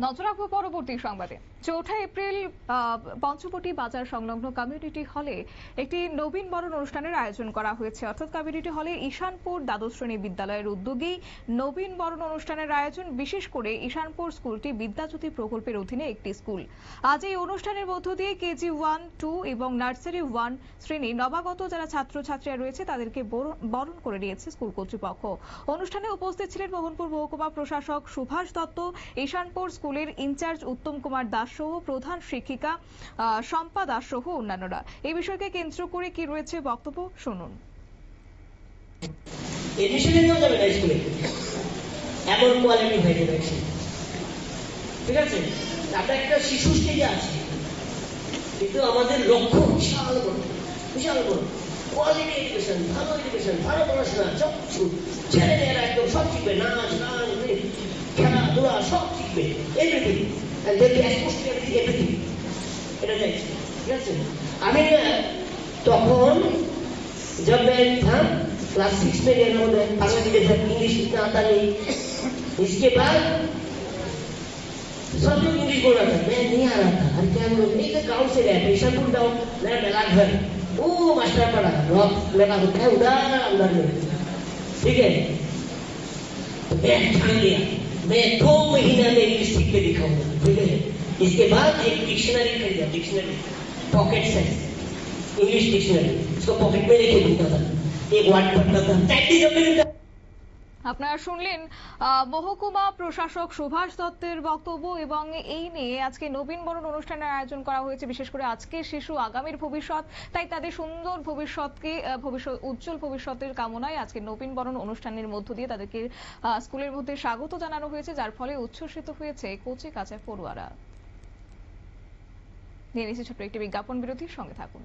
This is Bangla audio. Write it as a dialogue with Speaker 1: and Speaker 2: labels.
Speaker 1: নজর রাখবো পরবর্তী সংবাদে। ৪ঠা এপ্রিল পঞ্চবটি বাজার সংলগ্ন কমিউনিটি হলে একটি নবীন বরণ অনুষ্ঠানের আয়োজন করা হয়েছে। অর্থাৎ কমিউনিটি হলে ঈশানপুর দ্বাদশ শ্রেণী বিদ্যালয়ের উদ্যোগেই নবীন বরণ অনুষ্ঠানের আয়োজন। বিশেষ করে ঈশানপুর স্কুলটি বিদ্যাজ্যোতি প্রকল্পের অধীনে একটি স্কুল। আজ এই অনুষ্ঠানের মধ্য দিয়ে কেজি 1, 2 এবং নার্সারি 1 শ্রেণী নবাগত যারা ছাত্রছাত্রীরা রয়েছে তাদেরকে বরণ করে নিয়েছে স্কুল কর্তৃপক্ষ। অনুষ্ঠানে উপস্থিত ছিলেন মোহনপুর মহকুমা প্রশাসক সুভাষ দত্ত, ঈশানপুর স্কুলের ইনচার্জ উত্তম কুমার দাস সহ প্রধান শিক্ষিকা শম্পা দাস সহ অন্যান্যরা। এই বিষয়কে কেন্দ্র করে কি রয়েছে বক্তব্য শুনুন।
Speaker 2: এমন কোয়ালিটি হয়ে গেছে, ঠিক আছে? আমরা একটা শিশু স্টেজে আছি, কিন্তু আমাদের লক্ষ্য বিশাল বড়, বিশাল বড়। কোয়ালিটি এডুকেশন, ভালো এডুকেশন, ভালো পড়াশোনা, সব কিছু ছেলেমেয়েরা একদম সব শিখবে, নাচ গান খেলাধুলা সব শিখবে, এভরিথিং। এভরিথিং এটা চাইছি, ঠিক আছে? আমি তখন जब मैं था क्लास 6 में गया हूँ, इंग्लिश इतना आता नहीं। इसके बाद सब लोग इंग्लिश बोल रहा था, मैं नहीं आ रहा था। अरे क्या बोलो, एक गाँव से गया, ईशानपुर गाँव, मेरा मेला घर, वो मास्टर पड़ा रॉक मेला होता है उधर अंदर में, ठीक है? मैं ठान लिया, मैं 2 महीना में इंग्लिश सीख के दिखाऊंगा, ठीक है? इसके बाद एक डिक्शनरी खरीदा, dictionary pocket size English dictionary, उसको पॉकेट में लेके घूमता था, एक वर्ड पढ़ता था,
Speaker 1: আপনারা শুনলেন মহকুমা প্রশাসক সুভাষ দত্তের বক্তব্য। এবং এই নিয়ে আজকে নবীন বরণ অনুষ্ঠানের আয়োজন করা হয়েছে। বিশেষ করে আজকে শিশু আগামীর ভবিষ্যৎ, তাই তাদের সুন্দর ভবিষ্যৎকে উজ্জ্বল ভবিষ্যতের কামনায় আজকে নবীন বরণ অনুষ্ঠানের মধ্য দিয়ে তাদেরকে স্কুলের মধ্যে স্বাগত জানানো হয়েছে, যার ফলে উচ্ছ্বসিত হয়েছে কচি কাঁচা পড়ুয়ারা। নিয়ে নিচ্ছি ছোট্ট একটি বিজ্ঞাপন বিরতির সঙ্গে থাকুন।